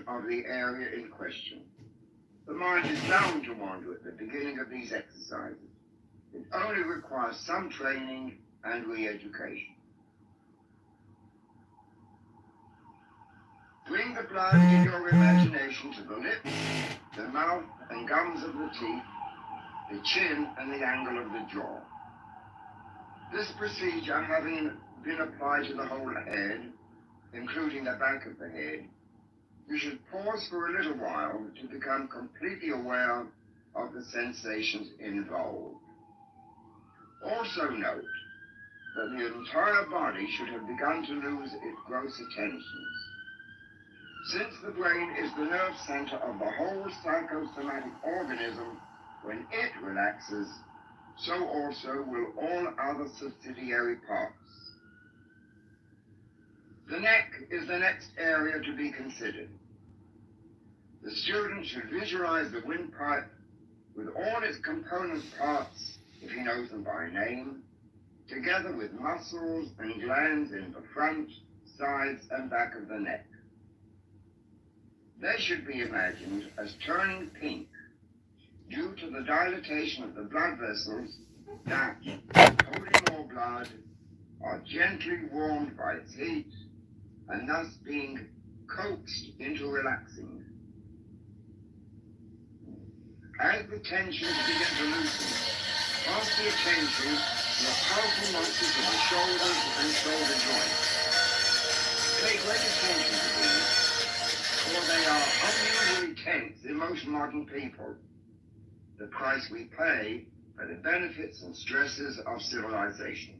of the area in question. The mind is bound to wander at the beginning of these exercises. It only requires some training and re-education. Bring the blood in your imagination to the lips, the mouth and gums of the teeth, the chin and the angle of the jaw. This procedure having been applied to the whole head, including the back of the head, you should pause for a little while to become completely aware of the sensations involved. Also note that the entire body should have begun to lose its gross attentions. Since the brain is the nerve center of the whole psychosomatic organism, when it relaxes, so also will all other subsidiary parts. The neck is the next area to be considered. The student should visualize the windpipe with all its component parts, if he knows them by name, together with muscles and glands in the front, sides, and back of the neck. They should be imagined as turning pink due to the dilatation of the blood vessels that, holding more blood, are gently warmed by its heat and thus being coaxed into relaxing. As the tensions begin to loosen, pass the attention to the powerful muscles of the shoulders and shoulder joints. Pay great attention to these, for they are unusually tense in most modern people, the price we pay for the benefits and stresses of civilization.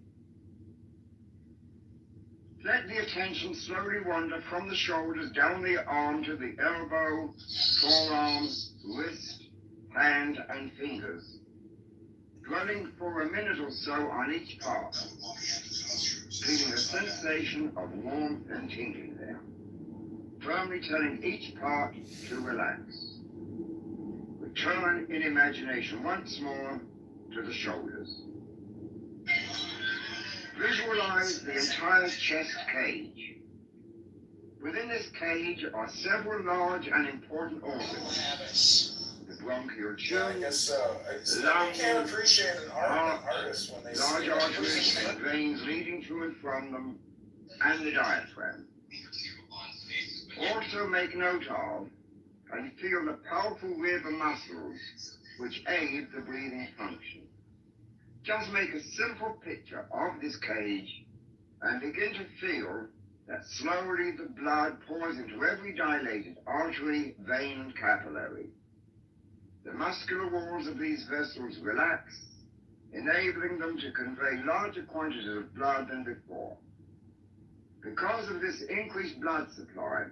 Let the attention slowly wander from the shoulders down the arm to the elbow, forearm, wrist, hand, and fingers, dwelling for a minute or so on each part, feeling a sensation of warmth and tingling there, firmly telling each part to relax. Return in imagination once more to the shoulders. Visualize the entire chest cage. Within this cage are several large and important organs. The bronchial tube, lungs, can't appreciate an artist when they large arteries and veins leading to and from them, and the diaphragm. Also make note of and feel the powerful river muscles which aid the breathing function. Just make a simple picture of this cage and begin to feel that slowly the blood pours into every dilated artery, vein, and capillary. The muscular walls of these vessels relax, enabling them to convey larger quantities of blood than before. Because of this increased blood supply,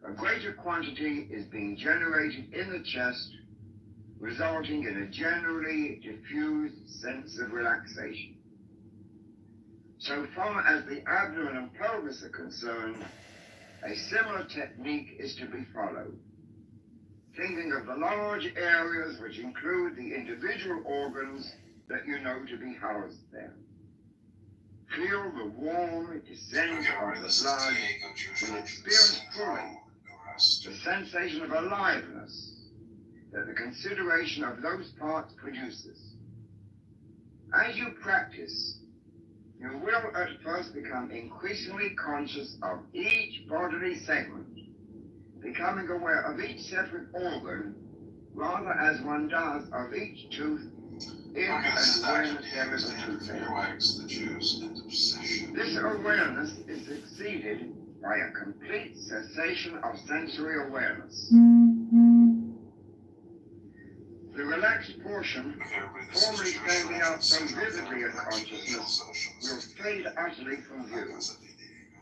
a greater quantity is being generated in the chest, resulting in a generally diffused sense of relaxation. So far as the abdomen and pelvis are concerned, a similar technique is to be followed. Thinking of the large areas which include the individual organs that you know to be housed there. Feel the warm descent of the blood and experience fully the sensation of aliveness that the consideration of those parts produces. As you practice, you will at first become increasingly conscious of each bodily segment, becoming aware of each separate organ, rather as one does of each tooth if and when there is a tooth there. This awareness is succeeded by a complete cessation of sensory awareness. The relaxed portion, formerly standing out so vividly in consciousness, will fade utterly from view.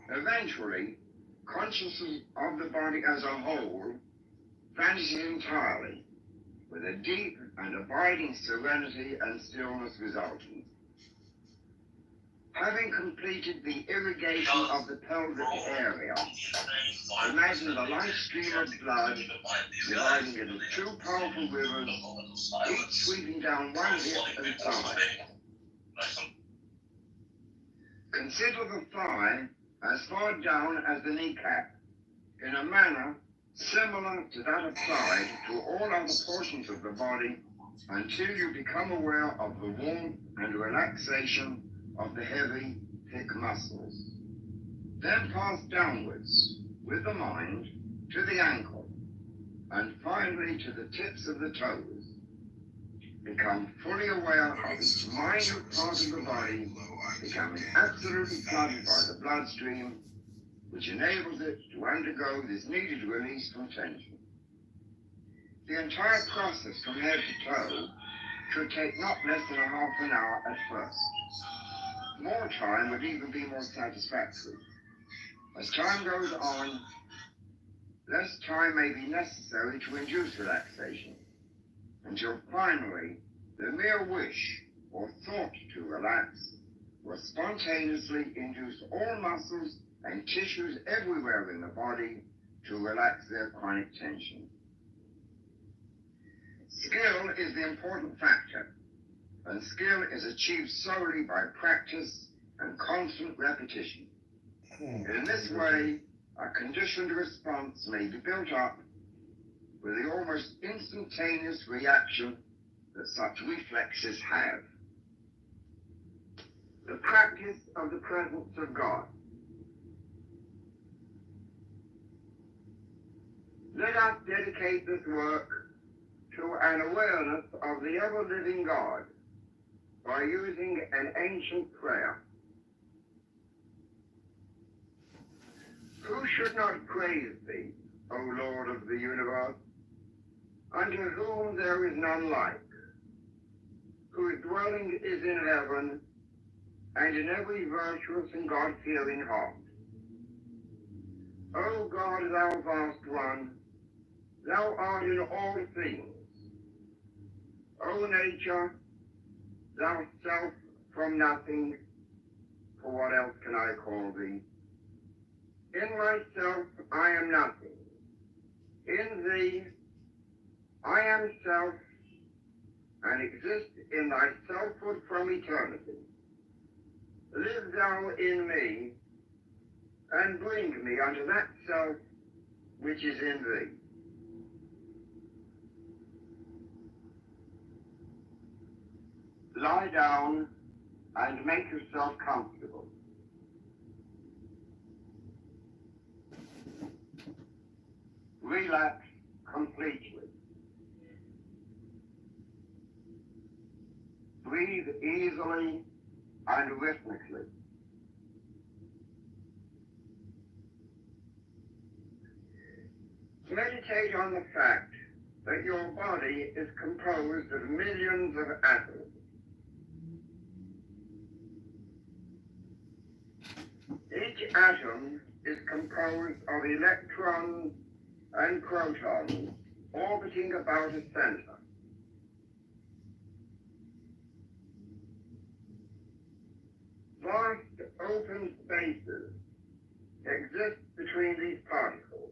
Eventually, consciousness of the body as a whole vanishes entirely, with a deep and abiding serenity and stillness resulting. Having completed the irrigation of the pelvic area, imagine the light stream of blood dividing into two powerful rivers, each sweeping down one hip and thigh. Consider the thigh as far down as the kneecap, in a manner similar to that applied to all other portions of the body until you become aware of the warmth and relaxation of the heavy, thick muscles. Then pass downwards with the mind to the ankle and finally to the tips of the toes. Become fully aware of each minute part of the body becoming absolutely flooded by the bloodstream, which enables it to undergo this needed release from tension. The entire process from head to toe should take not less than a half an hour at first. More time would even be more satisfactory. As time goes on, less time may be necessary to induce relaxation, until finally the mere wish or thought to relax will spontaneously induce all muscles and tissues everywhere in the body to relax their chronic tension. Skill is the important factor, and skill is achieved solely by practice and constant repetition. In this way, a conditioned response may be built up with the almost instantaneous reaction that such reflexes have. The practice of the presence of God. Let us dedicate this work to an awareness of the ever-living God by using an ancient prayer. Who should not praise thee, O Lord of the universe, unto whom there is none like, whose dwelling is in heaven and in every virtuous and God-fearing heart. O God, thou vast one, thou art in all things. O nature, thou self from nothing, for what else can I call thee? In myself I am nothing. In thee I am self, and exist in thy selfhood from eternity. Live thou in me, and bring me unto that self which is in thee. Lie down and make yourself comfortable. Relax completely. Breathe easily and rhythmically. Meditate on the fact that your body is composed of millions of atoms. Each atom is composed of electrons and protons orbiting about a center. Vast open spaces exist between these particles.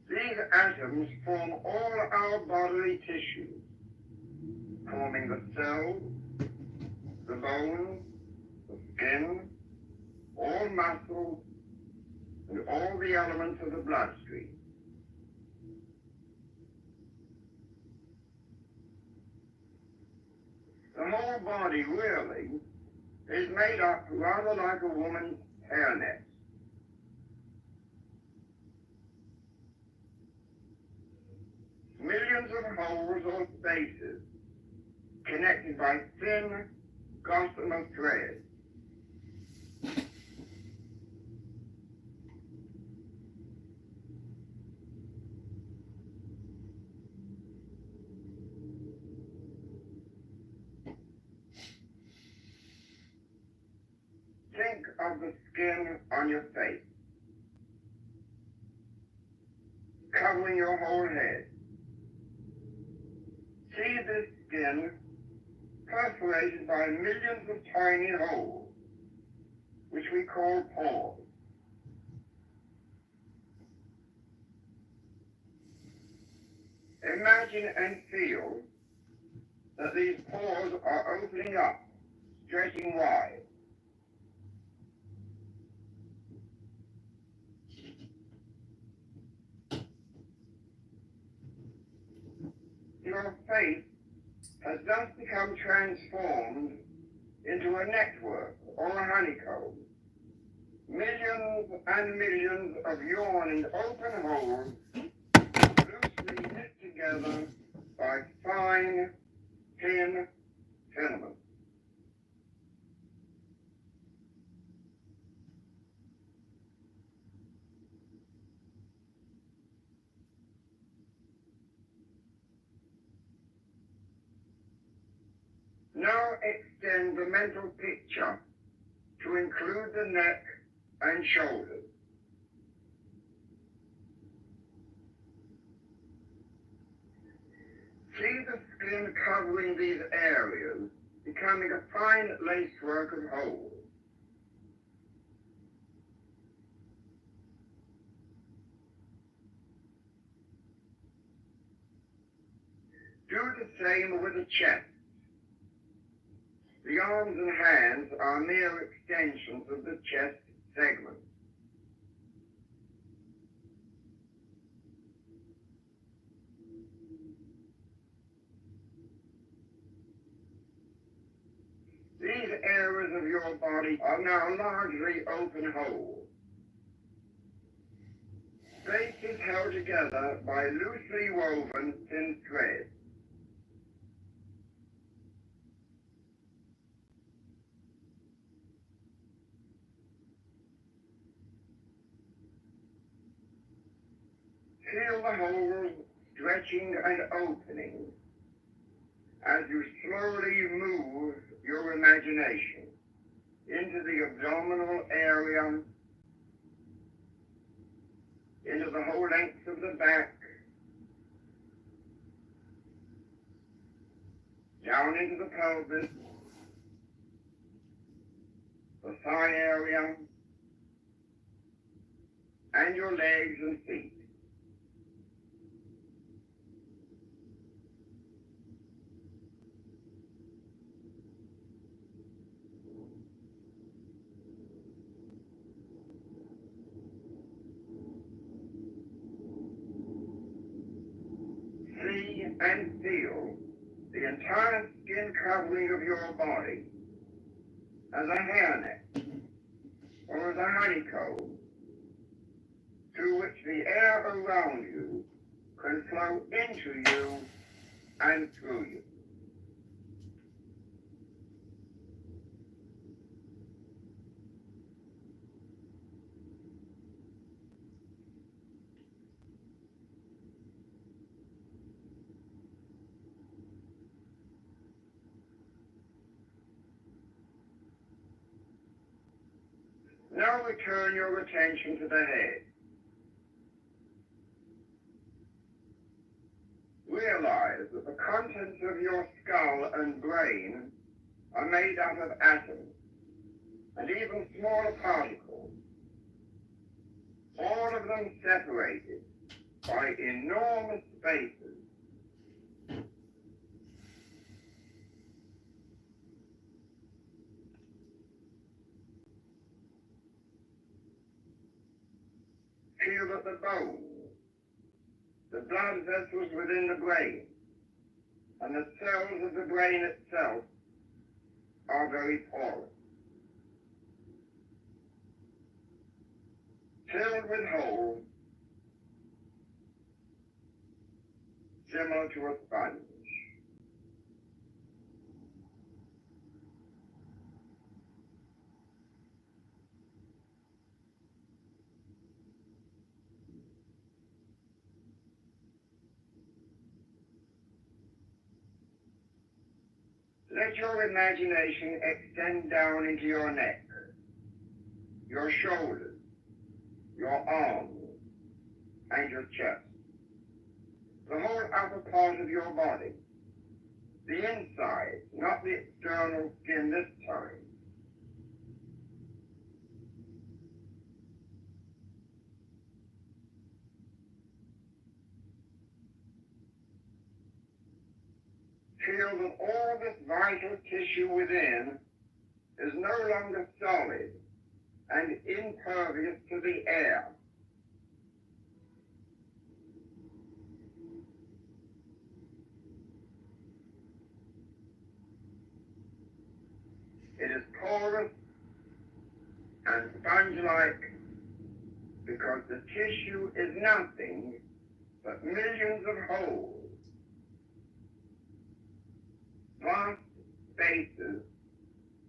These atoms form all our bodily tissues, forming the cells, the bones, the skin, all muscles, and all the elements of the bloodstream. The whole body really is made up rather like a woman's hairnet. Millions of holes or spaces connected by thin gossamer threads. Think of the skin on your face, covering your whole head. See this skin perforated by millions of tiny holes, which we call pores. Imagine and feel that these pores are opening up, stretching wide. your face has thus become transformed into a network or a honeycomb. Millions and millions of yawned open holes loosely knit together by fine, thin filament. Now extend the mental picture to include the neck and shoulders. See the skin covering these areas, becoming a fine lacework of holes. Do the same with the chest. The arms and hands are mere extensions of the chest segment. These areas of your body are now largely open holes. Space is held together by loosely woven thin threads. Feel the holes stretching and opening as you slowly move your imagination into the abdominal area, into the whole length of the back, down into the pelvis, the thigh area, and your legs and feet. See and feel the entire skin covering of your body as a hairnet or as a honeycomb through which the air around you can flow into you and through you. Now return your attention to the head. Realize that the contents of your skull and brain are made up of atoms and even smaller particles, all of them separated by enormous spaces. Feel that the bones, the blood vessels within the brain, and the cells of the brain itself are very porous, filled with holes similar to a sponge. Let your imagination extend down into your neck, your shoulders, your arms, and your chest. The whole upper part of your body. The inside, not the external skin this time. Feel that all this vital tissue within is no longer solid and impervious to the air. because the tissue is nothing but millions of holes, vast spaces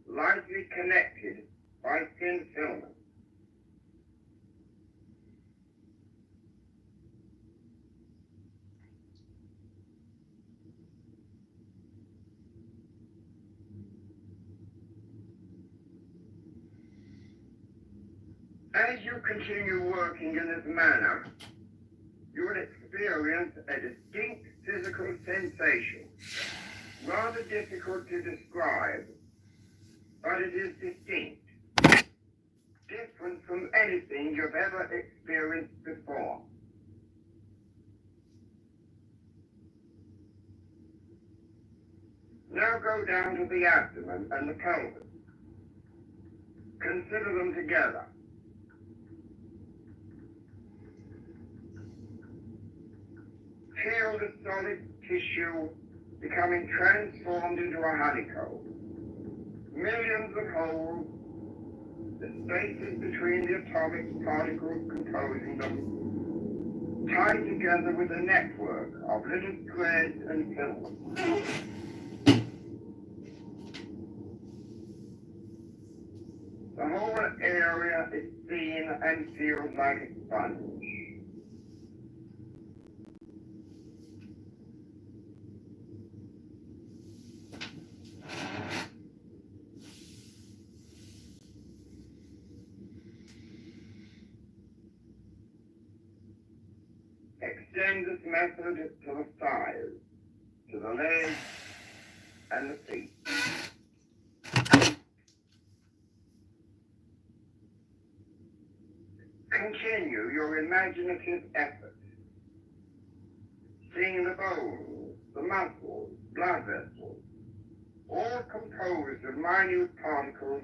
lightly connected by thin filament. As you continue working in this manner, you will experience a distinct physical sensation, rather difficult to describe, but it is distinct, different from anything you've ever experienced before. Now go down to the abdomen and the pelvis. Consider them together. Feel the solid tissue becoming transformed into a honeycomb. Millions of holes, the spaces between the atomic particles composing them, tied together with a network of little threads and filaments. The whole area is seen and feels like a sponge. Extend this method to the thighs, to the legs, and the feet. Continue your imaginative effort, seeing the bones, the muscles, blood vessels, all composed of minute particles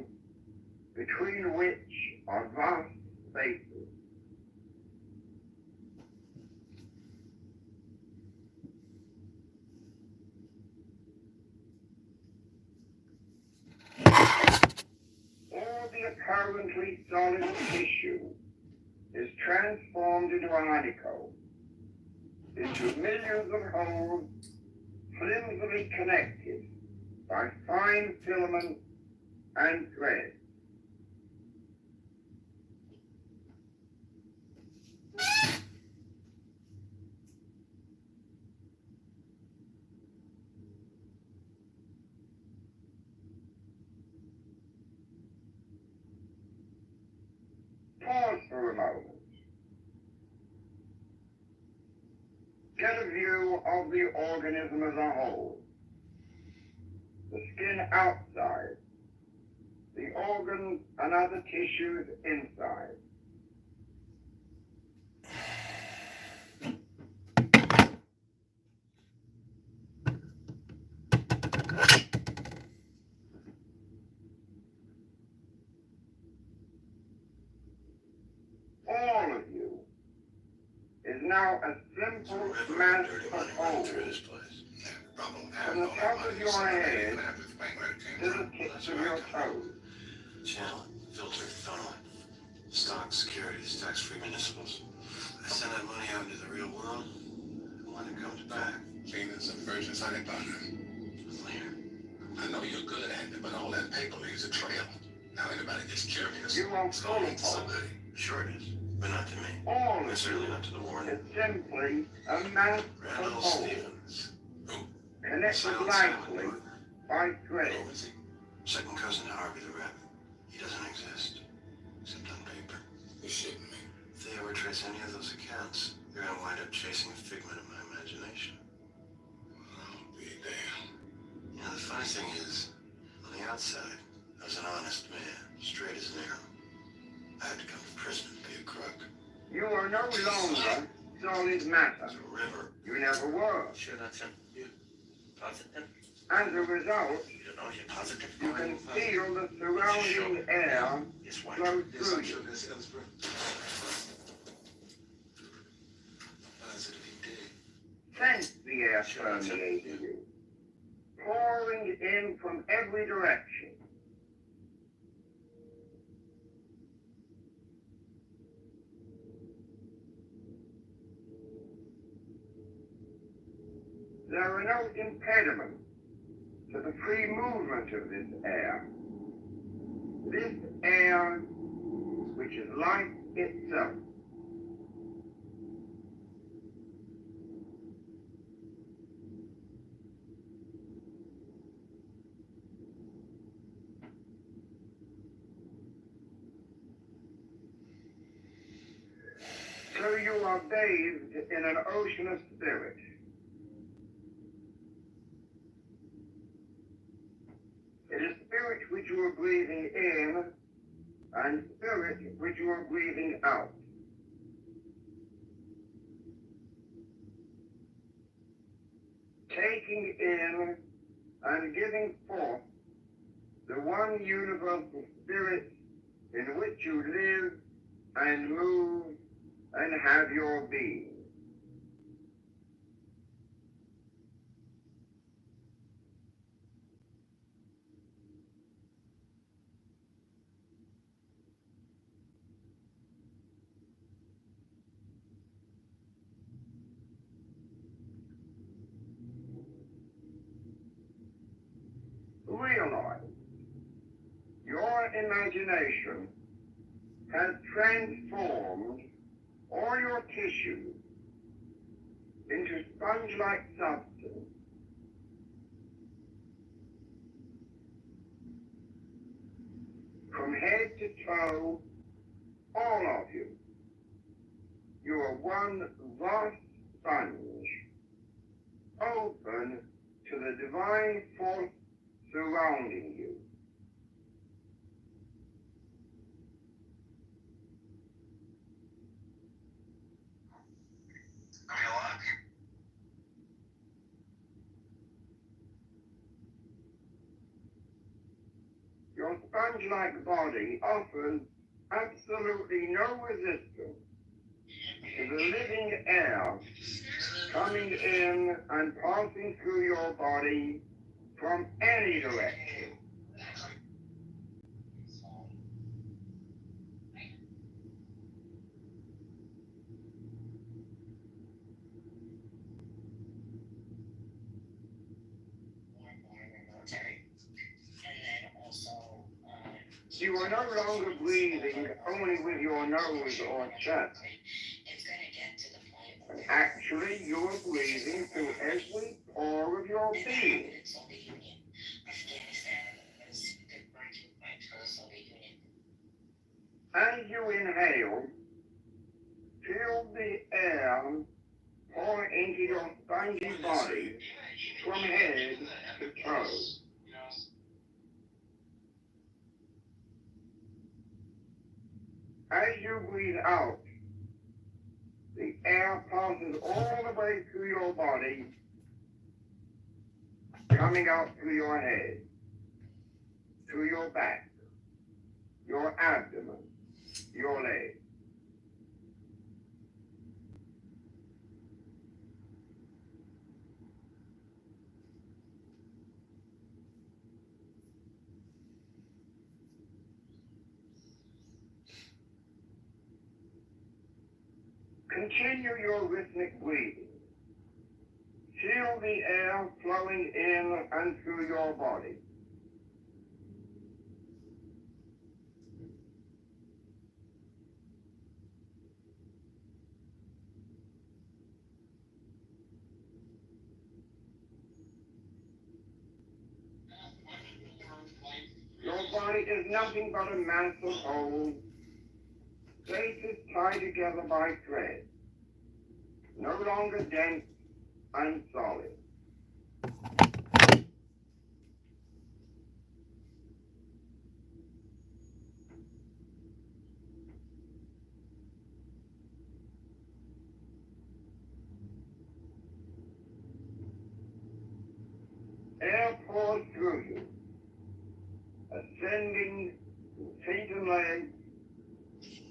between which are vast spaces. All the apparently solid tissue is transformed into a honeycomb, into millions of holes flimsily connected by fine filaments and threads. Pause for a moment. Get a view of the organism as a whole. The skin outside, the organs and other tissues inside. All of you is now a simple mass of holes. From the top of your head to the tips of your toes. Channel it, filter it, funnel it. Stock, securities, tax-free municipals. I send that money out into the real world, and when it comes back... Clean as a virgin's honey powder. Cleaner. I know you're good at it, but all that paper leaves a trail. Now anybody gets curious. You won't it's going follow to somebody. Sure it is, but not to me. All And of certainly you not to the Warren. is simply a mass of Randall holes, Stevens. Who? connected Silent lightly Simon. by threads. Who is he? Second cousin to Harvey the Rep. He doesn't exist, except on paper. You're shitting me. If they ever trace any of those accounts, you're gonna wind up chasing a figment of my imagination. I'll be damned. You know, the funny thing is, on the outside, I was an honest man, straight as an arrow. I had to come to prison to be a crook. You are no longer solid matter. It's a river. You never were. Sure that's him? You positive? As a result, You don't know if you're positive? you can feel the surrounding air Yes, why? flow through you. Sense the air permeating you, pouring in from every direction. there are no impediments to the free movement of this air. This air, which is life itself. So you are bathed in an ocean of spirit. It is spirit which you are breathing in and spirit which you are breathing out. Taking in and giving forth the one universal spirit in which you live and move and have your being. Realize your imagination has transformed all your tissue into sponge-like substance. From head to toe, all of you, you are one vast sponge, open to the divine force surrounding you. Your sponge-like body offers absolutely no resistance to the living air coming in and passing through your body from any direction. You are no longer breathing only with your nose or chest. And actually, you are breathing through every pore of your being. As you inhale, feel the air pour into your spongy body from head to toe. As you breathe out, the air passes all the way through your body, coming out through your head, through your back, your abdomen, your legs. Continue your rhythmic breathing. Feel the air flowing in and through your body. Your body is nothing but a mass of holes, places tied together by thread, no longer dense and solid. Air pours through you, ascending through feet and legs,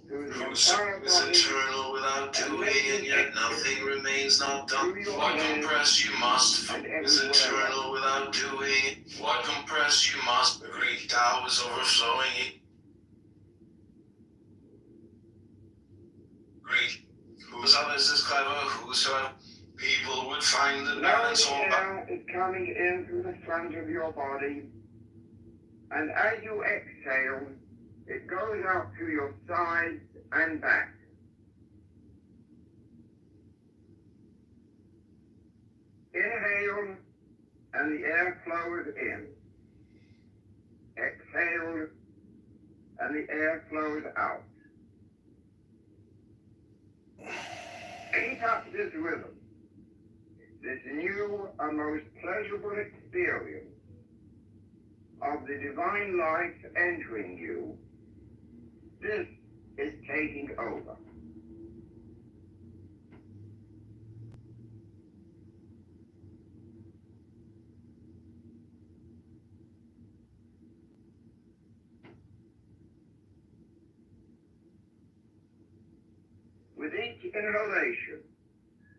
through the entire Is body, eternal without doing, and yet nothing remains not done. What compress you must, is eternal without doing. What compress you must, the Greek Tao is overflowing. Greek, whosoever is clever, whosoever people would find the Now balance the all air is coming in through the front of your body, and as you exhale, it goes out to your sides and back. Inhale, and the air flows in. Exhale, and the air flows out. Keep up this rhythm, this new and most pleasurable experience of the divine life entering you. This is taking over. With each inhalation,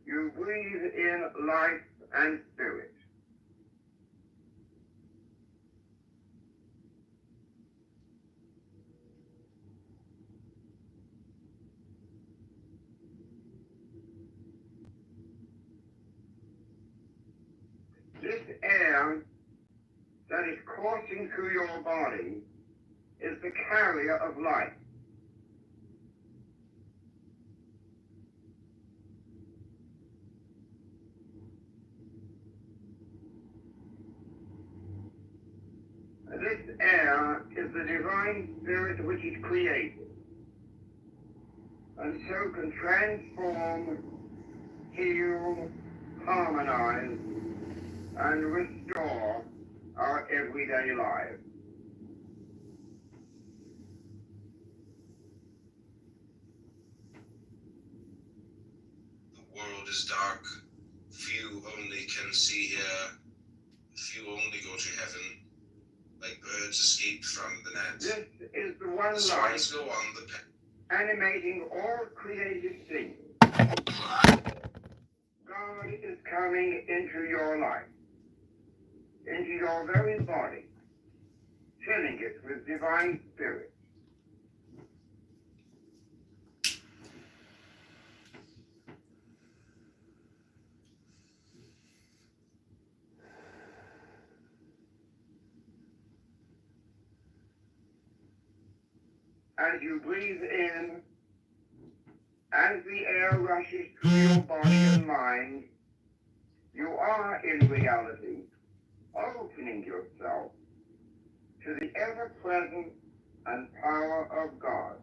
you breathe in life and spirit. This air that is coursing through your body is the carrier of life. This air is the divine spirit which is created, and so can transform, heal, harmonize, and restore our everyday lives. The world is dark. Few only can see here. Few only go to heaven. Like birds escaped from the net. This is the one The life swans go on the animating all created things. God is coming into your life, into your very body, filling it with divine spirit. As you breathe in, as the air rushes through your body and mind, you are in reality opening yourself to the ever-present and power of God.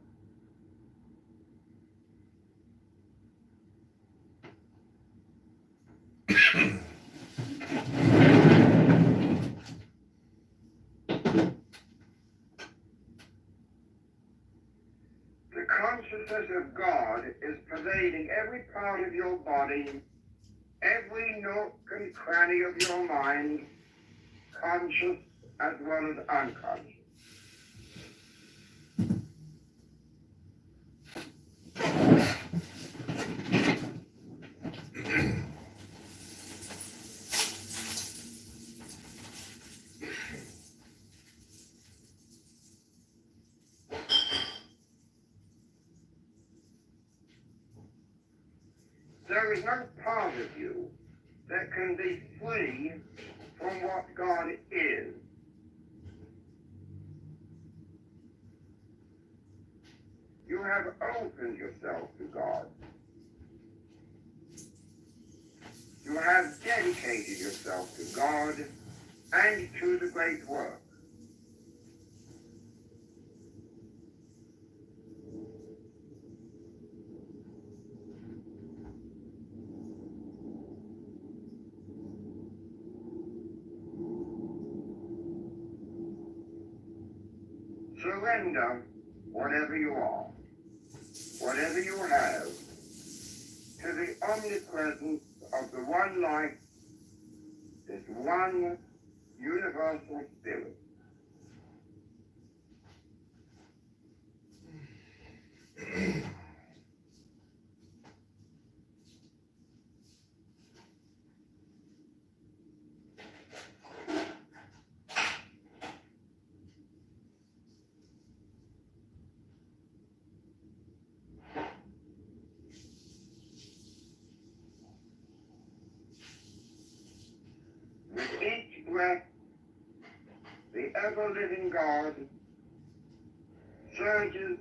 The consciousness of God is pervading every part of your body, every nook and cranny of your mind, conscious as well as unconscious. There is no part of you that can be free from what God is. You have opened yourself to God. You have dedicated yourself to God and to the great work. Surrender whatever you are, whatever you have, to the omnipresence of the one life, this one universal spirit. breath, the ever-living God surges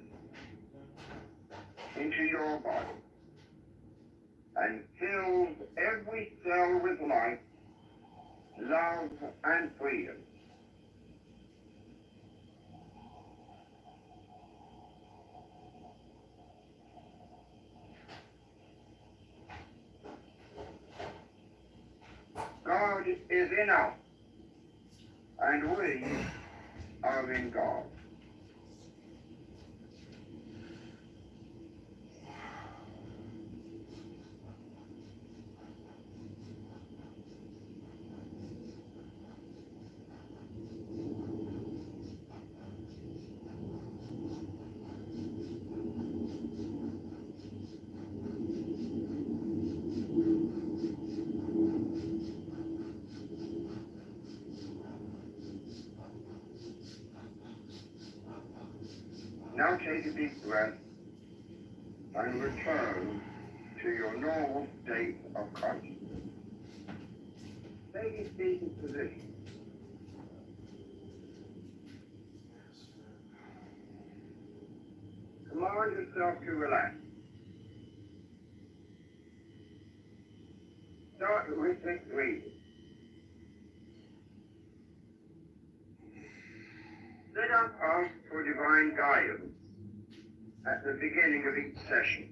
into your body and fills every cell with life, love, and freedom. God is in us, and we are in God. Now take a deep breath and return to your normal state of consciousness. Take a seated position. Command yourself to relax. Start with rhythmic breathing. Let us ask for divine guidance at the beginning of each session.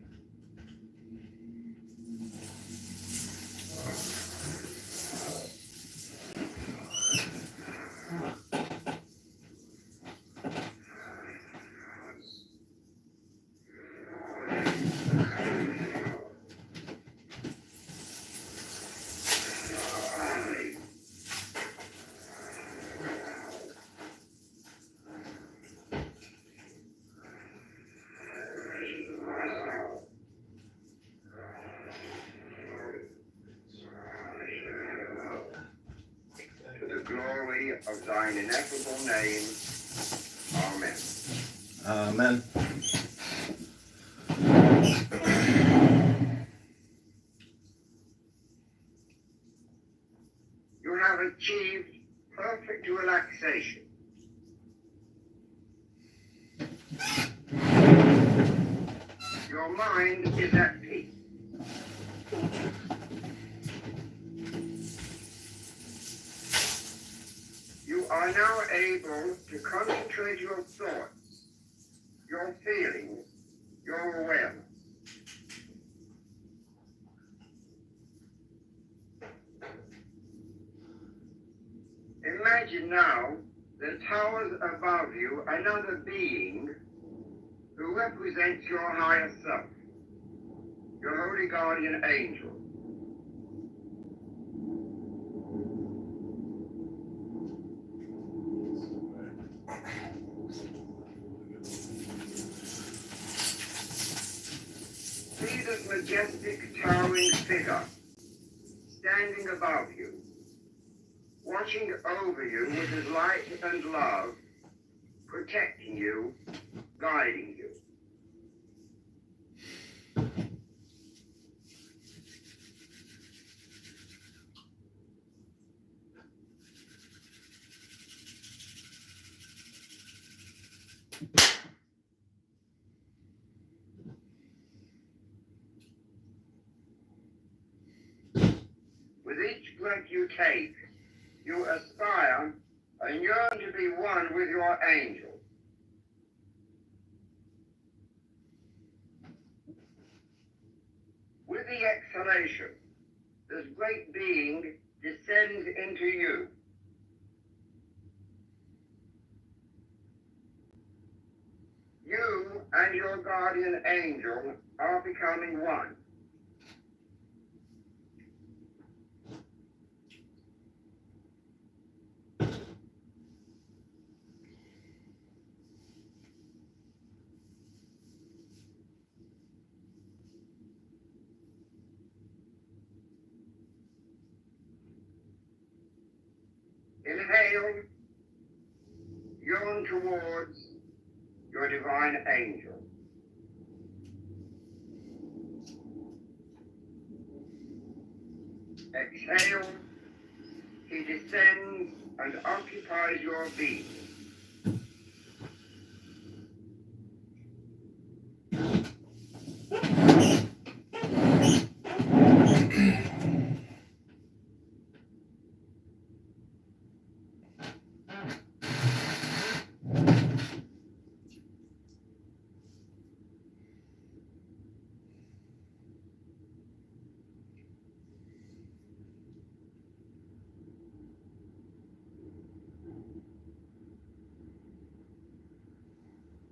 To the glory of thine ineffable name. Amen. Amen. You have achieved perfect relaxation. Your mind is at peace. You are now able to concentrate your thoughts, your feelings, your awareness. Imagine now that towers above you another being who represents your higher self, your holy guardian angel. See this majestic, towering figure standing above you, watching over you with his light and love, protecting you, guiding you. With each breath you take, you aspire and yearn to be one with your angel. With the exhalation, this great being descends into you. You and your guardian angel are becoming one. Inhale, yearn towards your divine angel. Exhale, he descends and occupies your being.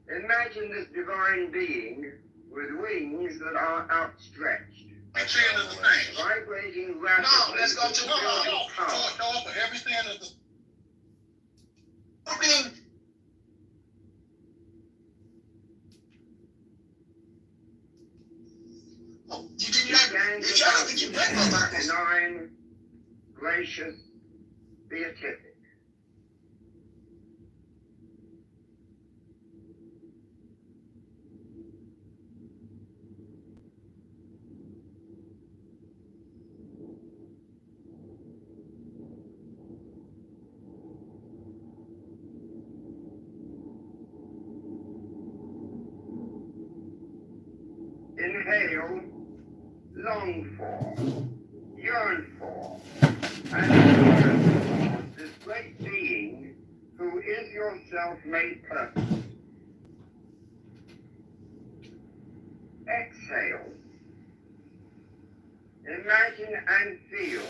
Imagine this divine being with wings that are outstretched, Which end of the thing? vibrating rapidly. No, let's go to building power. no, for every stand of the. I mean, oh, did you break those circles? Benign, gracious, beatific. Inhale, long for, yearn for, and yearn for this great being who is yourself made perfect. Exhale. Imagine and feel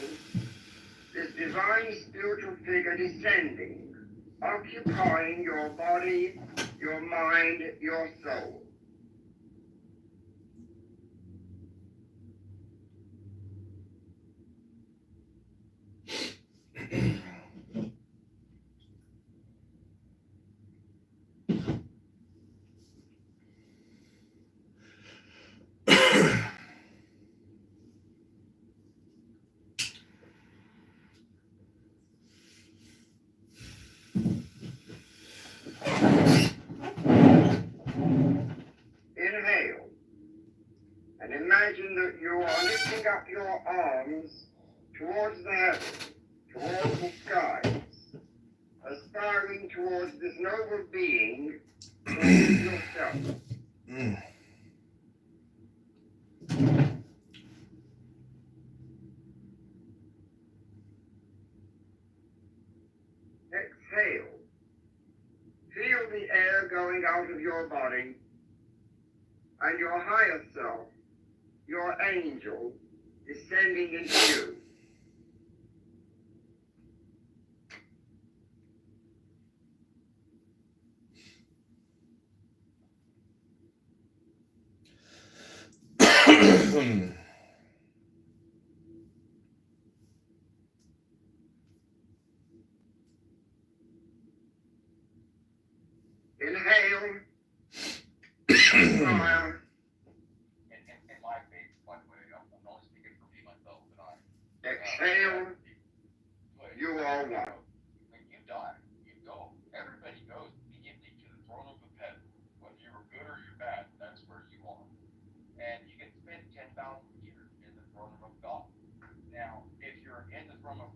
this divine spiritual figure descending, occupying your body, your mind, your soul. Inhale, and imagine that you are lifting up your arms towards the heavens, towards the skies, aspiring towards this noble being who is yourself. Exhale. Feel the air going out of your body, and your higher self, your angel, descending into you. Inhale. Fire. In my faith, by the way, I'm only speaking for me, myself, and I. Exhale. You are one. When you die, you go. Everybody goes immediately to the throne of heaven. Whether you're good or you're bad, that's where you are. And you can spend 10,000 years in the throne room of God. Now, if you're in the throne of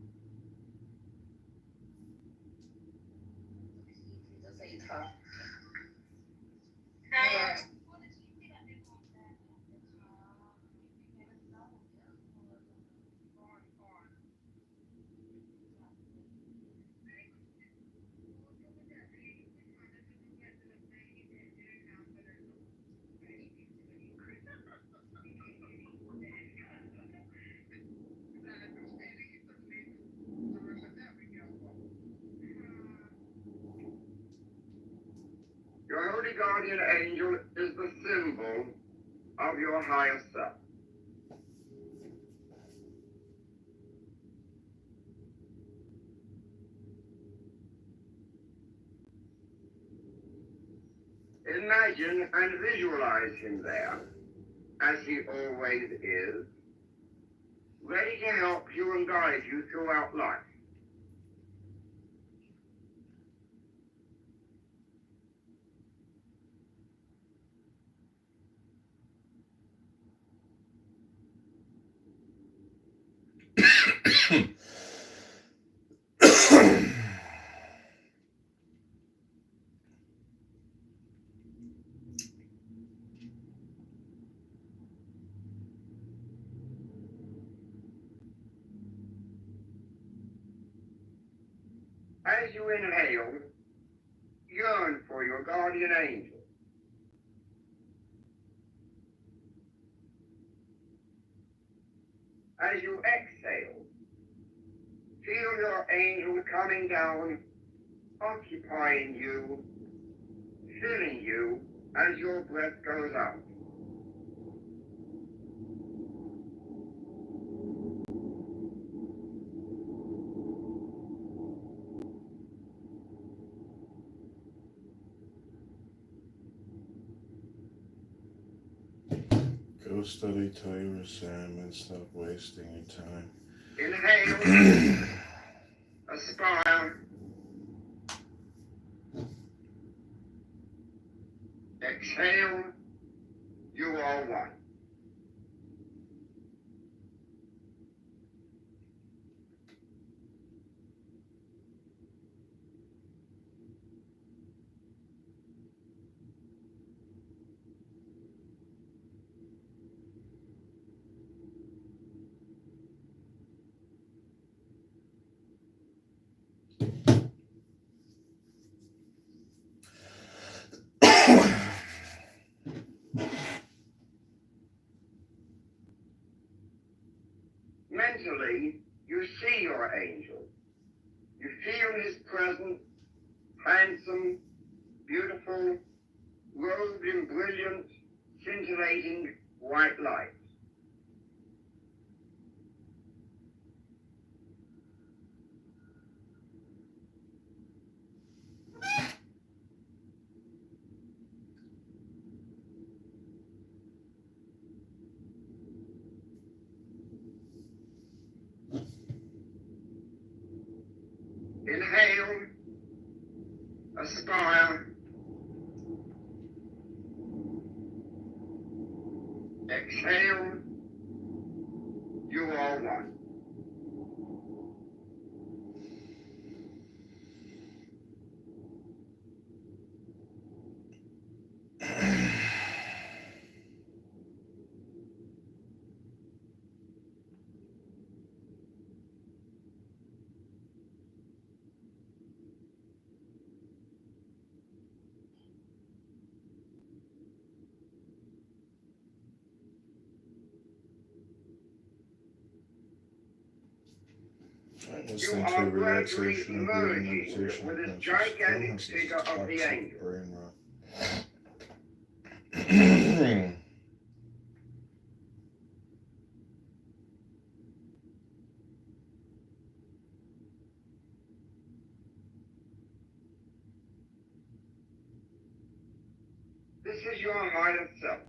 Your holy guardian angel is the symbol of your higher self. Imagine and visualize him there, as he always is, ready to help you and guide you throughout life. you inhale, yearn for your guardian angel. As you exhale, feel your angel coming down, occupying you, filling you as your breath goes out. Go study till your assignment. Stop wasting your time. Inhale, aspire. Exhale, you are one. Mentally, you see your angel. You feel his presence, handsome, beautiful, robed in brilliant, scintillating white light. Inhale, aspire. Exhale, you are one. I'm You listening to are a gradually relaxation and breathing merging meditation with this process. gigantic Clubhouse is figure of the toxic angel. brain rot. This is your higher self,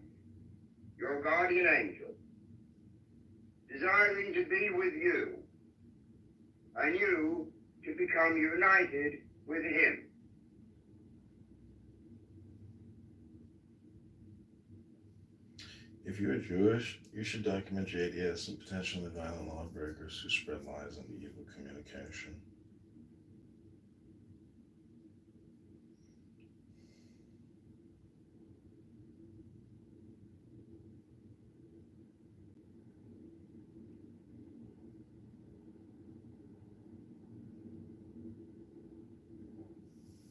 your guardian angel, desiring to be with you, and you to become united with him. If you're Jewish, you should document JDS and potentially violent lawbreakers who spread lies and evil communication.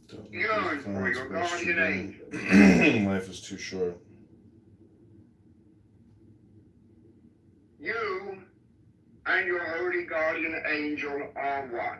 Don't let Yearn these for clowns your bust you guardian down. angel. Life is too short. You and your holy guardian angel are one.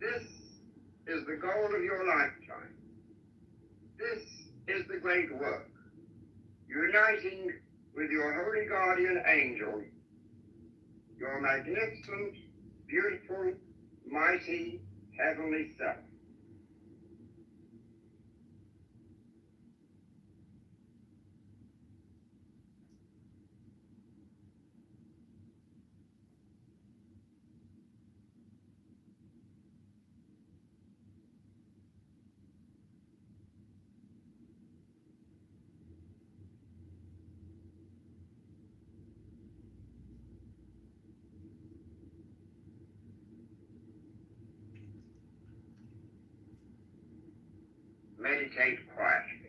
This is the goal of your lifetime. This is the great work, uniting with your holy guardian angel, your magnificent, beautiful, mighty, heavenly self. Meditate quietly.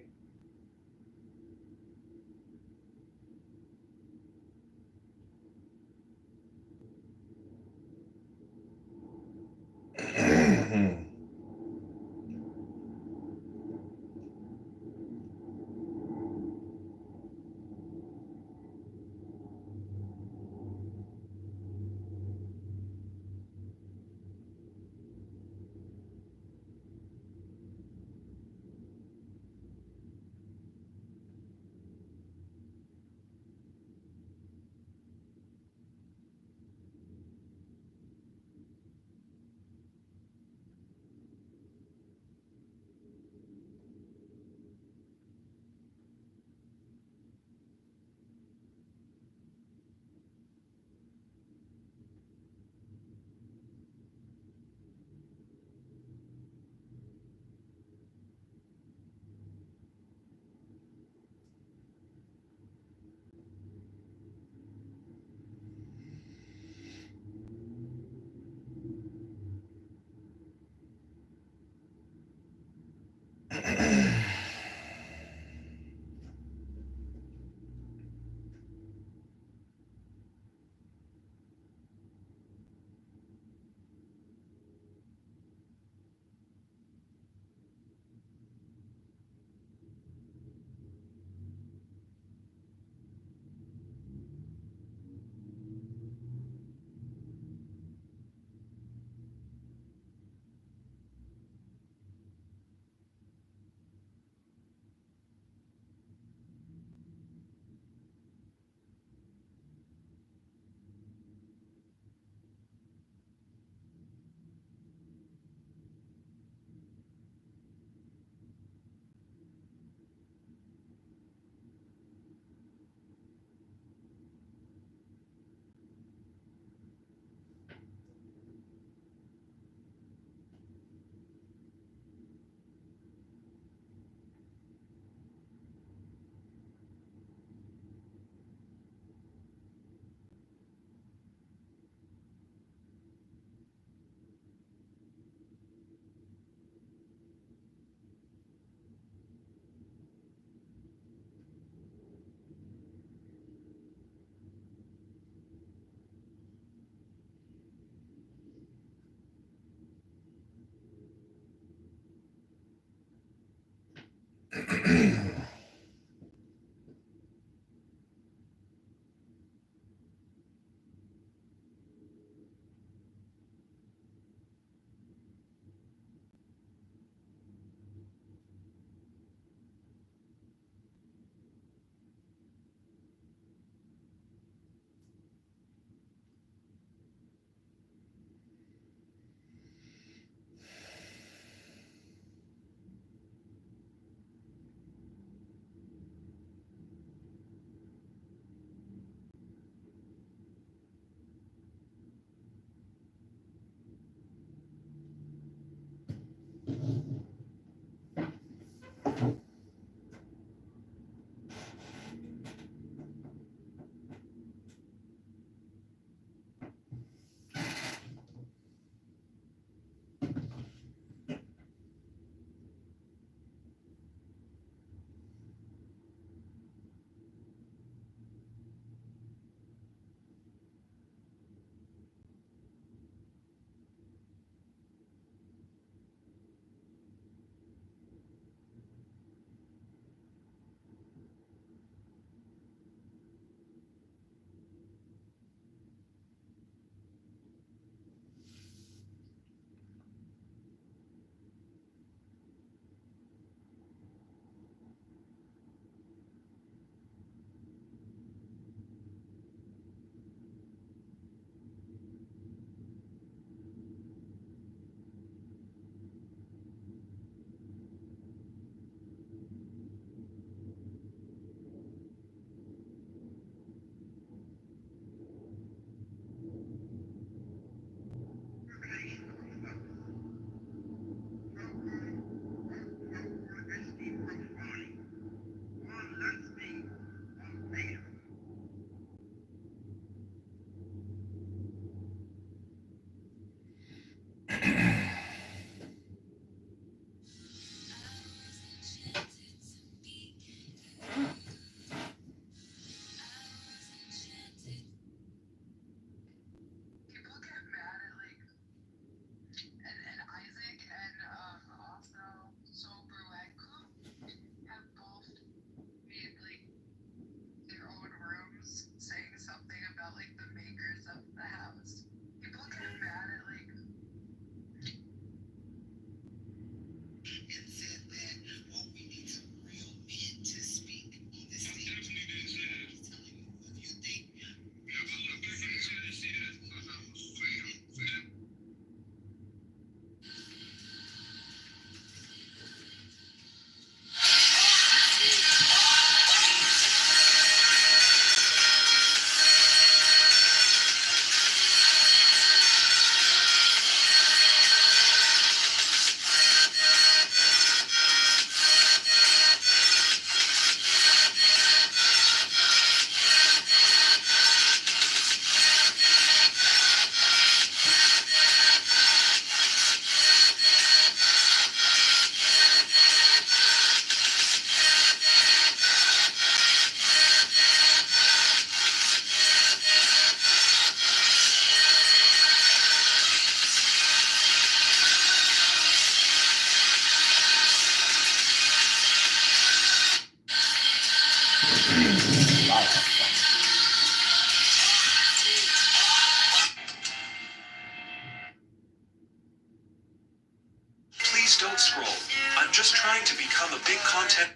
Please don't scroll. I'm just trying to become a big content.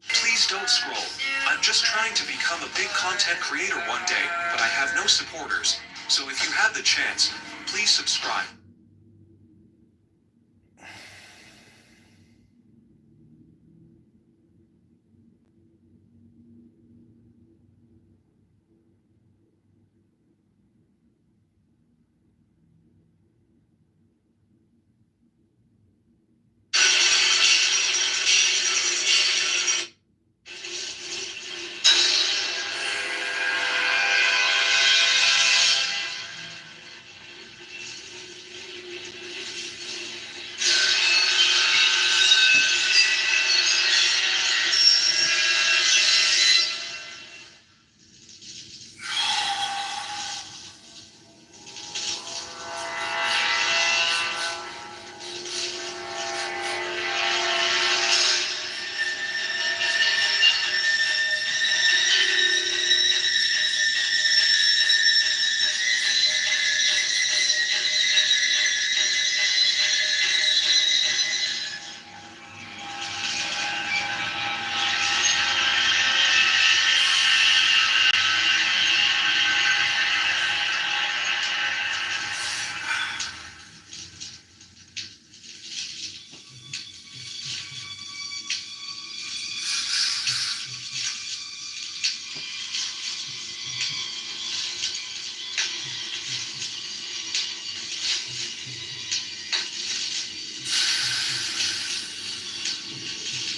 Please don't scroll. I'm just trying to become a big content creator one day, but I have no supporters. So if you have the chance, please subscribe.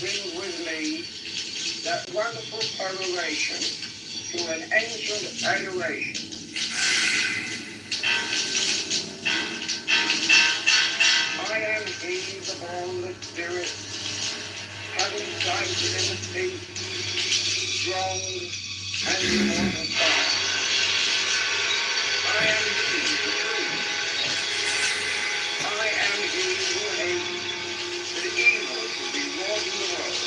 Bring with me that wonderful peroration to an ancient adoration. I am he, the born, the spirit, having sighted in the deep, strong and immortal fire. I am he, the truth. I am he who hates that evil should be wrought in the world.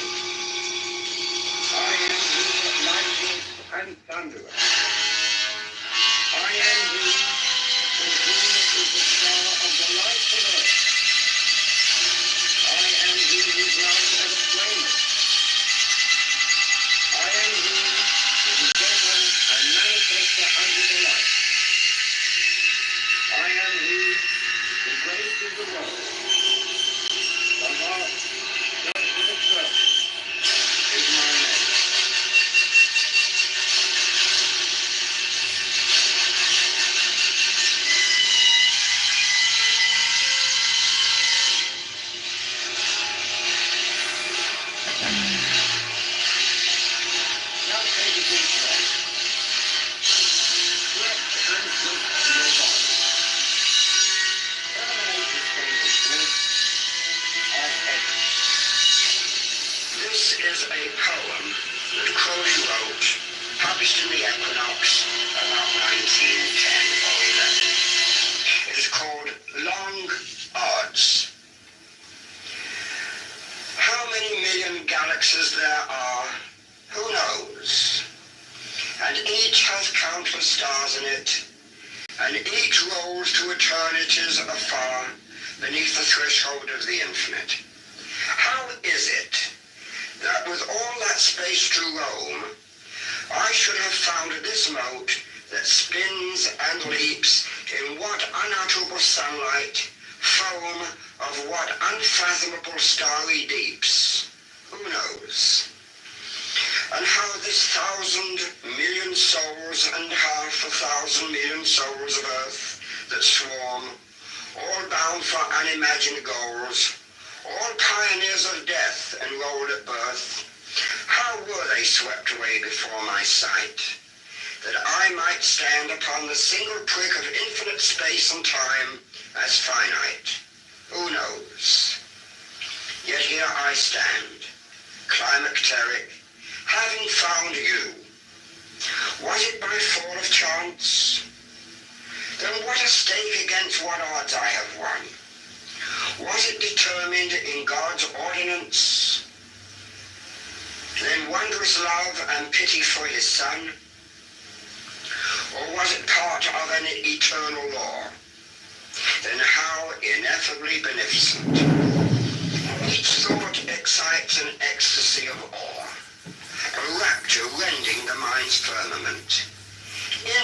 I am he that lightneth and thundereth. I am he from whom is the star of the light of earth. I am he whose light ever flameth. I am he who is better and manifester unto the light. I am he, the grace of the world. The heart just for the surface is my name. Now take a deep breath. Stretch and look to your body. Terminate the state of exit. This is a poem that Crowley wrote, published in the Equinox about 1910 or 11. It is called Long Odds. How many million galaxies there are, who knows? And each has countless stars in it, and each rolls to eternities afar beneath the threshold of the infinite. How is it that with all that space to roam, I should have found this mote that spins and leaps in what unutterable sunlight, foam of what unfathomable starry deeps? Who knows? And how this 1,000,000,000 souls and 500,000,000,000 souls of earth that swarm, all bound for unimagined goals, all pioneers of death enrolled at birth, how were they swept away before my sight, that I might stand upon the single prick of infinite space and time as finite? Who knows? Yet here I stand, climacteric, having found you. Was it by fall of chance? Then what a stake against what odds I have won. Was it determined in God's ordinance? Then wondrous love and pity for his son? Or was it part of an eternal law? then how ineffably beneficent. Each thought excites an ecstasy of awe, a rapture rending the mind's firmament.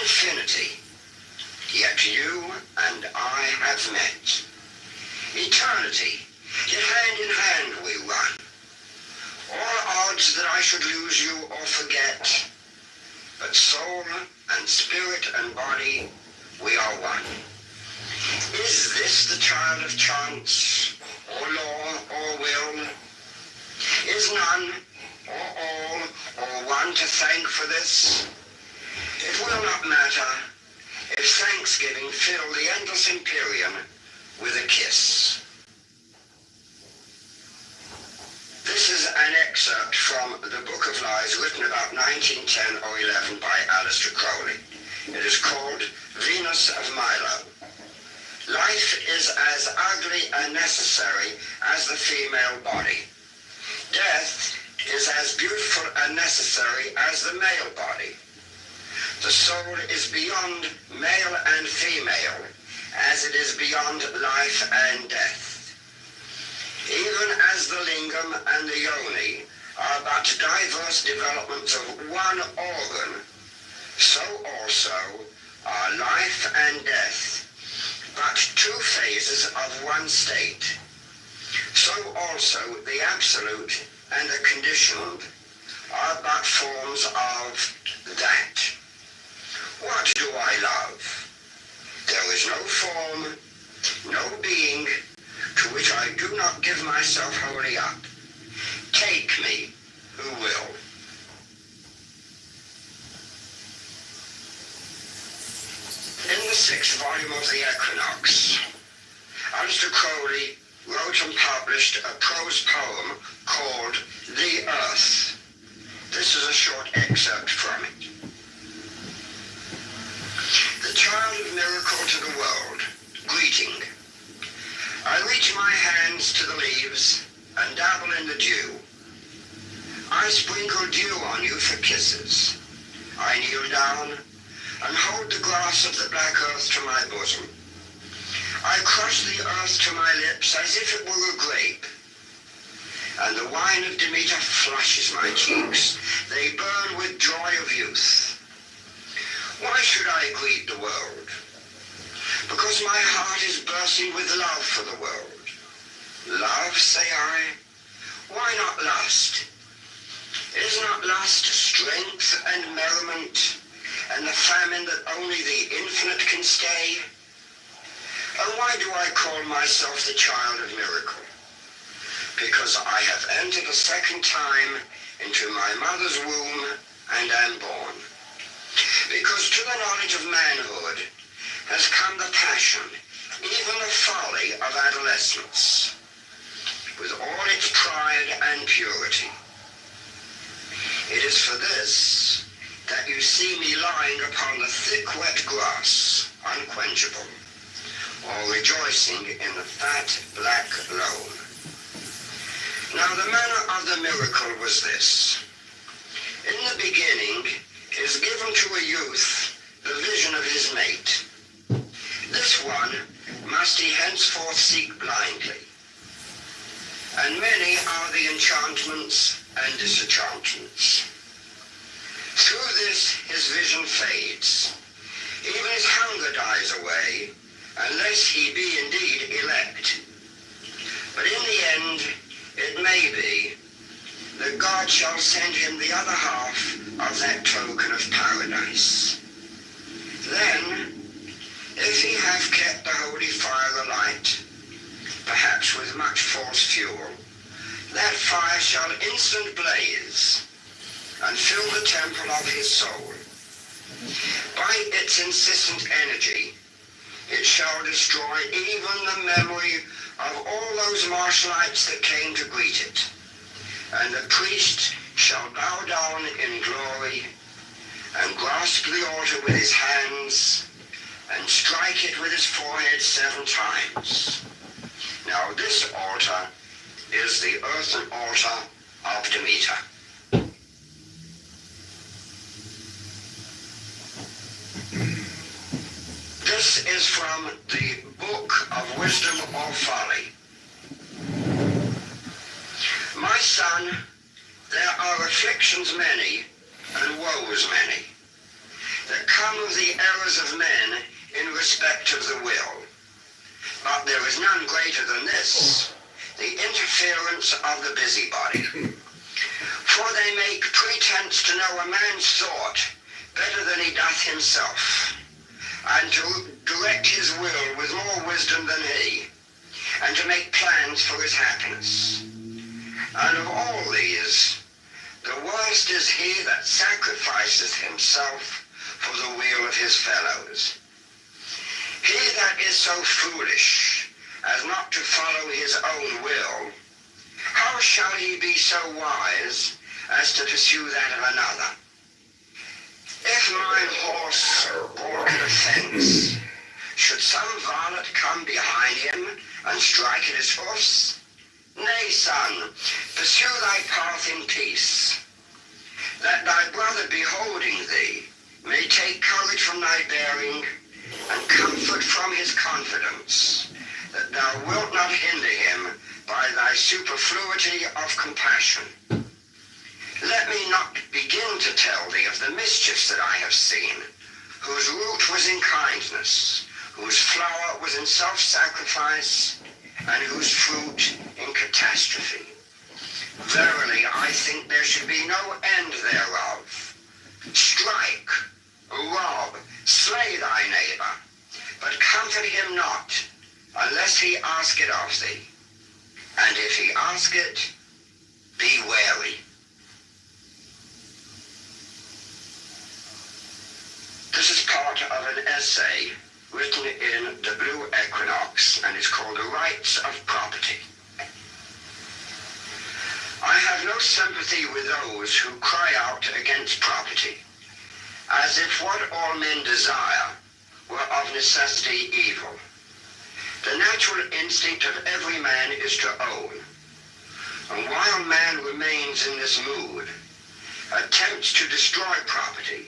Infinity, yet you and I have met. Eternity, yet hand in hand we run. All odds that I should lose you or forget, but soul and spirit and body, we are one. Is this the child of chance, or law, or will? Is none, or all, or one to thank for this? It will not matter if Thanksgiving fill the endless empyrean with a kiss. This is an excerpt from The Book of Lies, written about 1910 or 11 by Aleister Crowley. It is called Venus of Milo. Life is as ugly and necessary as the female body. Death is as beautiful and necessary as the male body. The soul is beyond male and female, as it is beyond life and death. Even as the lingam and the yoni are but diverse developments of one organ, so also are life and death but two phases of one state. So also the absolute and the conditioned are but forms of that. What do I love? There is no form, no being, to which I do not give myself wholly up. Take me, who will. In the 6th volume of the Equinox, Aleister Crowley wrote and published a prose poem called The Earth. This is a short excerpt from it. The child of miracle to the world, greeting. I reach my hands to the leaves and dabble in the dew. I sprinkle dew on you for kisses. I kneel down and hold the grass of the black earth to my bosom. I crush the earth to my lips as if it were a grape, and the wine of Demeter flushes my cheeks. They burn with joy of youth. Why should I greet the world? Because my heart is bursting with love for the world. Love, say I? Why not lust? Is not lust strength and merriment, and the famine that only the infinite can stay? And why do I call myself the child of miracle? Because I have entered a second time into my mother's womb and am born. Because to the knowledge of manhood has come the passion, even the folly of adolescence, with all its pride and purity. It is for this that you see me lying upon the thick wet grass, unquenchable, or rejoicing in the fat black loam. Now the manner of the miracle was this. In the beginning is given to a youth the vision of his mate. This one must he henceforth seek blindly. And many are the enchantments and disenchantments. Through this his vision fades. Even his hunger dies away, unless he be indeed elect. But in the end, it may be that God shall send him the other half of that token of paradise. Then, if he have kept the holy fire alight, perhaps with much false fuel, that fire shall instant blaze and fill the temple of his soul. By its insistent energy, it shall destroy even the memory of all those marshalites that came to greet it. And the priest shall bow down in glory and grasp the altar with his hands and strike it with his forehead 7 times. Now this altar is the earthen altar of Demeter. This is is from the Book of Wisdom or Folly. My son, there are afflictions many, and woes many, that come of the errors of men in respect of the will. But there is none greater than this, the interference of the busybody. For they make pretense to know a man's thought better than he doth himself, and to direct his will with more wisdom than he, and to make plans for his happiness. And of all these, the worst is he that sacrificeth himself for the weal of his fellows. He that is so foolish as not to follow his own will, how shall he be so wise as to pursue that of another? If mine horse balk at a fence, should some varlet come behind him and strike at his hoofs? Nay, son, pursue thy path in peace, that thy brother beholding thee may take courage from thy bearing, and comfort from his confidence, that thou wilt not hinder him by thy superfluity of compassion. Let me not begin to tell thee of the mischiefs that I have seen, whose root was in kindness, whose flower was in self-sacrifice, and whose fruit in catastrophe. Verily, I think there should be no end thereof. Strike, rob, slay thy neighbor, but comfort him not, unless he ask it of thee. And if he ask it, be wary. This is part of an essay written in the Blue Equinox, and is called The Rights of Property. I have no sympathy with those who cry out against property, as if what all men desire were of necessity evil. The natural instinct of every man is to own, and while man remains in this mood, attempts to destroy property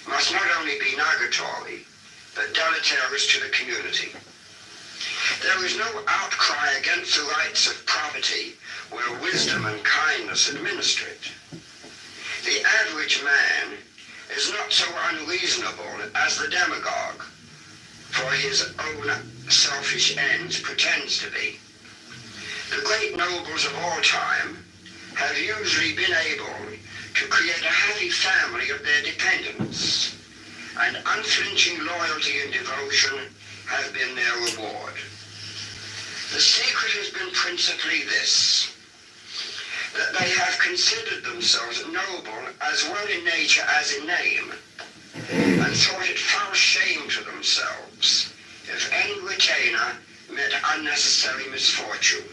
must not only be nugatory, but deleterious to the community. There is no outcry against the rights of property where wisdom and kindness administer it. The average man is not so unreasonable as the demagogue, for his own selfish ends pretends to be. The great nobles of all time have usually been able to create a happy family of their dependents, and unflinching loyalty and devotion have been their reward. The secret has been principally this, that they have considered themselves noble as well in nature as in name, and thought it foul shame to themselves if any retainer met unnecessary misfortune.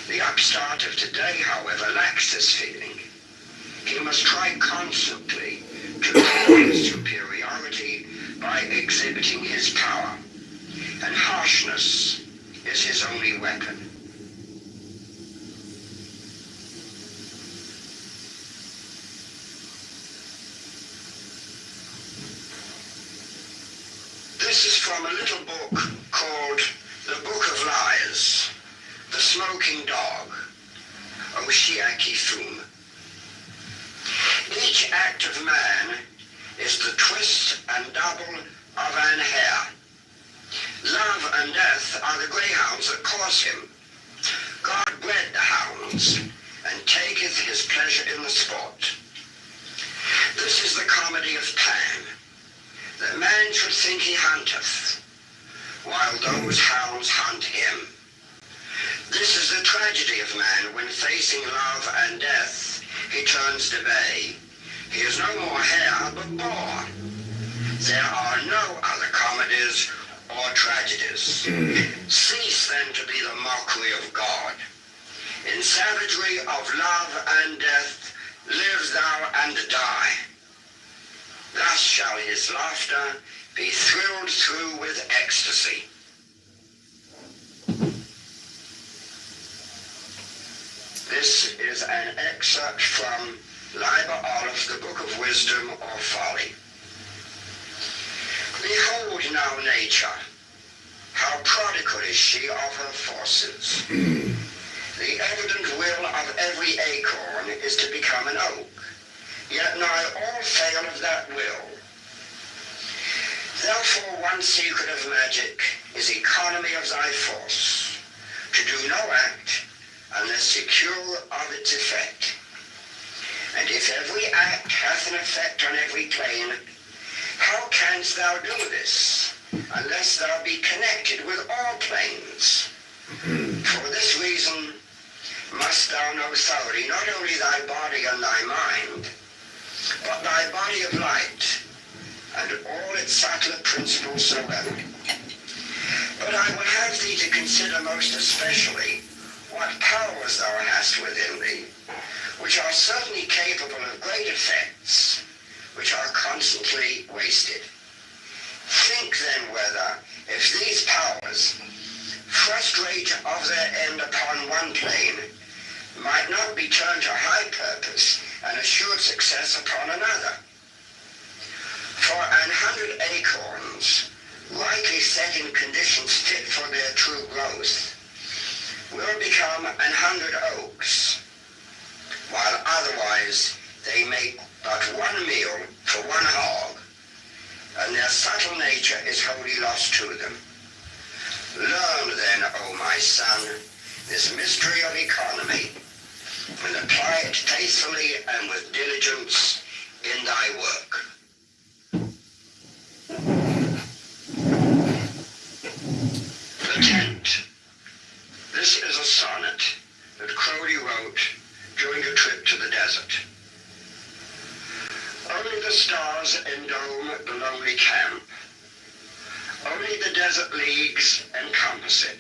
The upstart of today, however, lacks this feeling. He must try constantly to prove his superiority by exhibiting his power, and harshness is his only weapon. This is from a little book called The Book of Lies, The Smoking Dog, Oshiaki Thum. Each act of man is the twist and double of an hair. Love and death are the greyhounds that course him. God bred the hounds, and taketh his pleasure in the sport. This is the comedy of Pan, that man should think he hunteth, while those hounds hunt him. This is the tragedy of man when facing love and death, he turns to bay. He is no more hare, but boar. There are no other comedies or tragedies. Cease then to be the mockery of God. In savagery of love and death, live thou and die. Thus shall his laughter be thrilled through with ecstasy. This is an excerpt from Liber Aleph, the Book of Wisdom or Folly. Behold now nature, how prodigal is she of her forces. The evident will of every acorn is to become an oak, yet nigh all fail of that will. Therefore one secret of magic is economy of thy force, to do no act unless secure of its effect. And if every act hath an effect on every plane, how canst thou do this, unless thou be connected with all planes? For this reason must thou know thoroughly not only thy body and thy mind, but thy body of light, and all its subtler principles soever. But I will have thee to consider most especially what powers thou hast within thee, which are certainly capable of great effects, which are constantly wasted. Think then whether, if these powers, frustrate of their end upon one plane, might not be turned to high purpose and assured success upon another. For 100 acorns, rightly set in conditions fit for their true growth, will become 100 oaks, while otherwise they make but one meal for one hog, and their subtle nature is wholly lost to them. Learn then, O my son, this mystery of economy, and apply it faithfully and with diligence in thy work. The Tent. This is a sonnet that Crowley wrote during a trip to the desert. Only the stars endome the lonely camp. Only the desert leagues encompass it.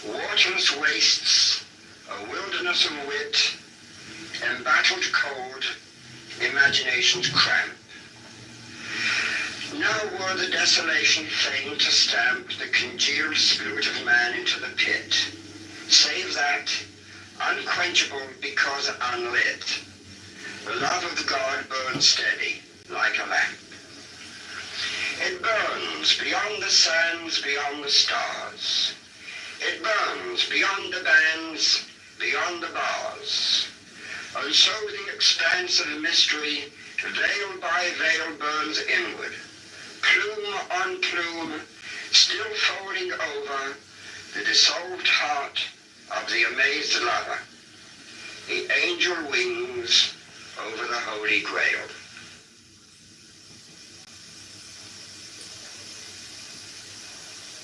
Waterless wastes, a wilderness of wit, embattled cold, imagination's cramp. Now were the desolation fain to stamp the congealed spirit of man into the pit, save that, unquenchable because unlit, the love of God burns steady like a lamp. It burns beyond the sands, beyond the stars. It burns beyond the bands, beyond the bars. And so the expanse of mystery, veil by veil, burns inward, plume on plume, still folding over the dissolved heart of the amazed lover, the angel wings over the Holy Grail.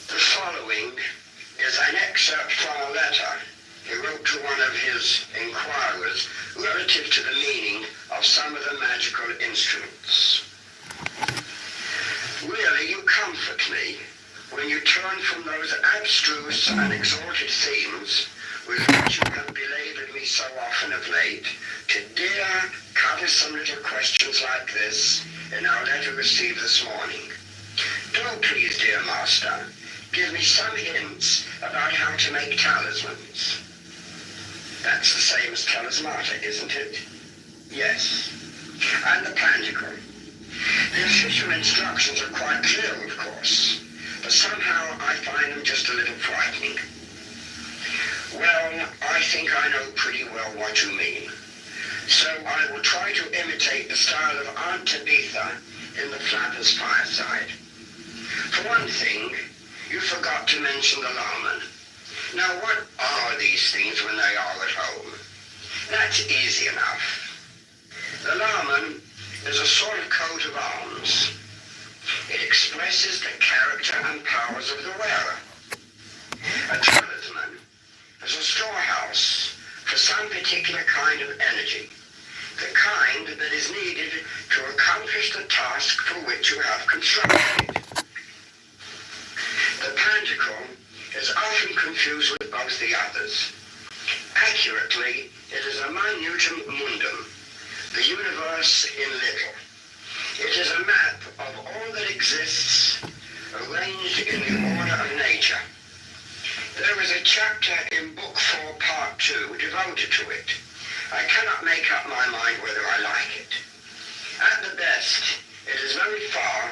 The following is an excerpt from a letter he wrote to one of his inquirers relative to the meaning of some of the magical instruments. Really, you comfort me when you turn from those abstruse and exalted themes with which you have belabored me so often of late, to dear, cumbersome little questions like this in our letter received this morning. Do please, dear master, give me some hints about how to make talismans. That's the same as talismata, isn't it? Yes. And the panticle. The official instructions are quite clear, of course, but somehow I find them just a little frightening. Well, I think I know pretty well what you mean. So I will try to imitate the style of Aunt Tabitha in the Flappers' Fireside. For one thing, you forgot to mention the lawman. Now, what are these things when they are at home? That's easy enough. The lawman is a sort of coat of arms. It expresses the character and powers of the wearer. A talisman is a storehouse for some particular kind of energy, the kind that is needed to accomplish the task for which you have constructed it. The panticle is often confused with both the others. Accurately, it is a minutum mundum, the universe in little. It is a map of all that exists, arranged in the order of nature. There is a chapter in Book 4, Part 2, devoted to it. I cannot make up my mind whether I like it. At the best, it is very far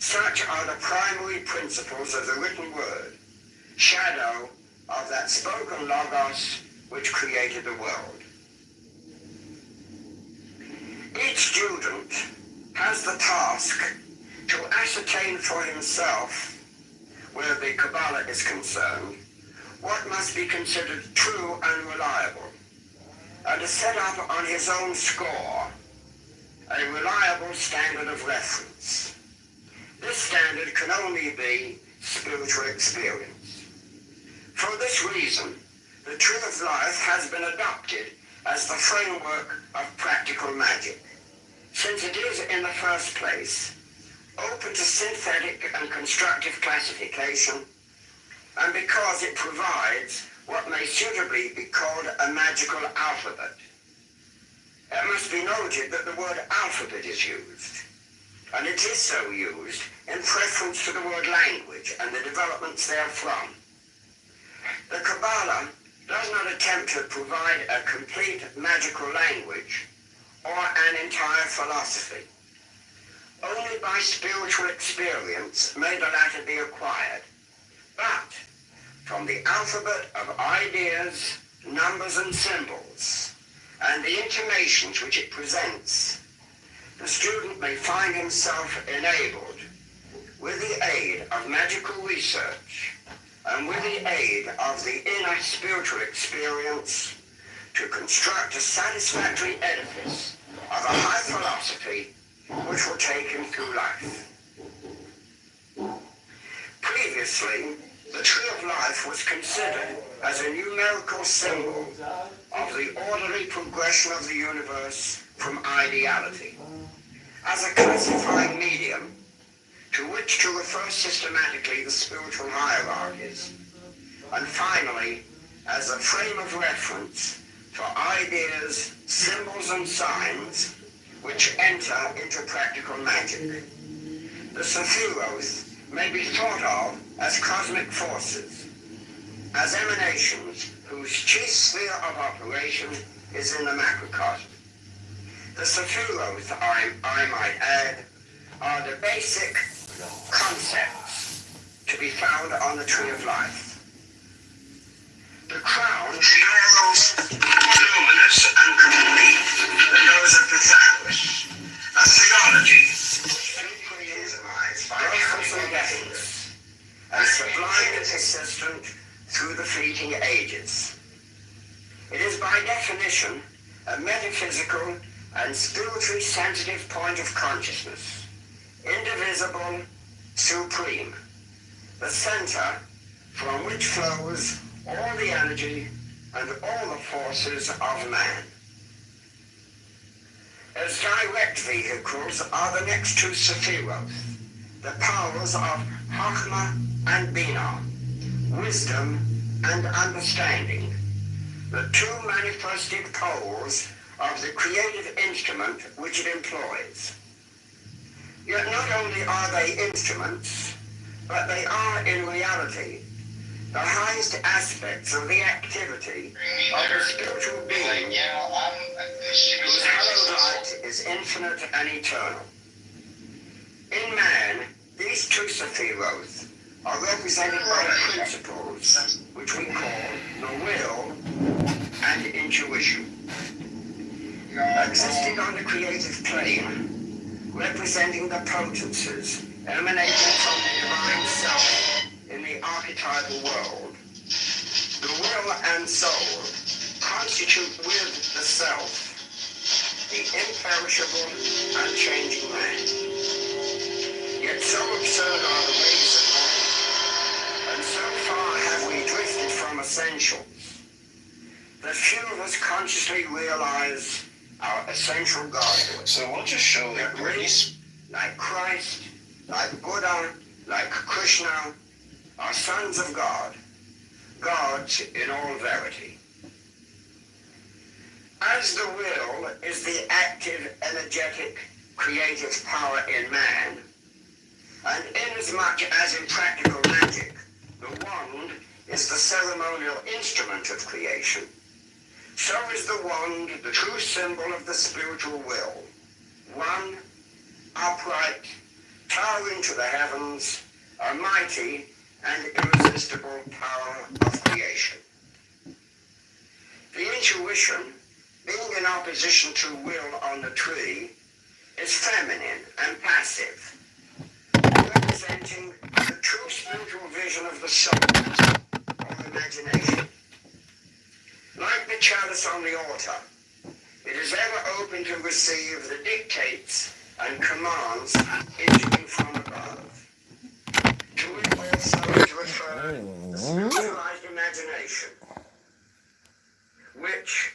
Such are the primary principles of the written word, shadow of that spoken logos which created the world. Each student has the task to ascertain for himself, where the Kabbalah is concerned, what must be considered true and reliable, and to set up on his own score a reliable standard of reference. This standard can only be spiritual experience. For this reason, the Tree of Life has been adopted as the framework of practical magic, since it is, in the first place, open to synthetic and constructive classification, and because it provides what may suitably be called a magical alphabet. It must be noted that the word alphabet is used, and it is so used in preference to the word language and the developments therefrom. The Kabbalah does not attempt to provide a complete magical language or an entire philosophy. Only by spiritual experience may the latter be acquired. But from the alphabet of ideas, numbers, and symbols, and the intimations which it presents, the student may find himself enabled, with the aid of magical research and with the aid of the inner spiritual experience, to construct a satisfactory edifice of a high philosophy which will take him through life. Previously, the Tree of Life was considered as a numerical symbol of the orderly progression of the universe from ideality, as a classifying medium to which to refer systematically the spiritual hierarchies, and finally, as a frame of reference for ideas, symbols, and signs which enter into practical magic. The Sephiroth may be thought of as cosmic forces, as emanations whose chief sphere of operation is in the macrocosm. The Sephiroth, I might add, are the basic concepts to be found on the Tree of Life. The crown is almost more luminous and complete than those of Pythagoras, a theology by and gains, and sublime and persistent through the fleeting ages. It is by definition a metaphysical and spiritually sensitive point of consciousness, indivisible, supreme, the center from which flows all the energy and all the forces of man. As direct vehicles are the next two Sephiroth, the powers of Chokhmah and Binah, wisdom and understanding, the two manifested poles of the creative instrument which it employs. Yet not only are they instruments, but they are in reality the highest aspects of the activity of the spiritual being, whose hallowed light is infinite and eternal. In man, these two Sephiroth are represented by principles which we call the will and intuition. Existing on the creative plane, representing the potencies emanating from the divine self in the archetypal world, the will and soul constitute with the self the imperishable, unchanging man. Yet so absurd are the ways of man, and so far have we drifted from essentials, that few of us consciously realize our essential Godhood. So why don't you show That the we, grace? like Christ, like Buddha, like Krishna, are sons of God, gods in all verity. As the will is the active, energetic, creative power in man, and inasmuch as in practical magic, the wand is the ceremonial instrument of creation, so is the wand the true symbol of the spiritual will, one, upright, towering to the heavens, a mighty and irresistible power of creation. The intuition, being in opposition to will on the tree, is feminine and passive, representing the true spiritual vision of the soul or imagination. Like the chalice on the altar, it is ever open to receive the dictates and commands issuing from above. To it also is referred the spiritualized imagination, which,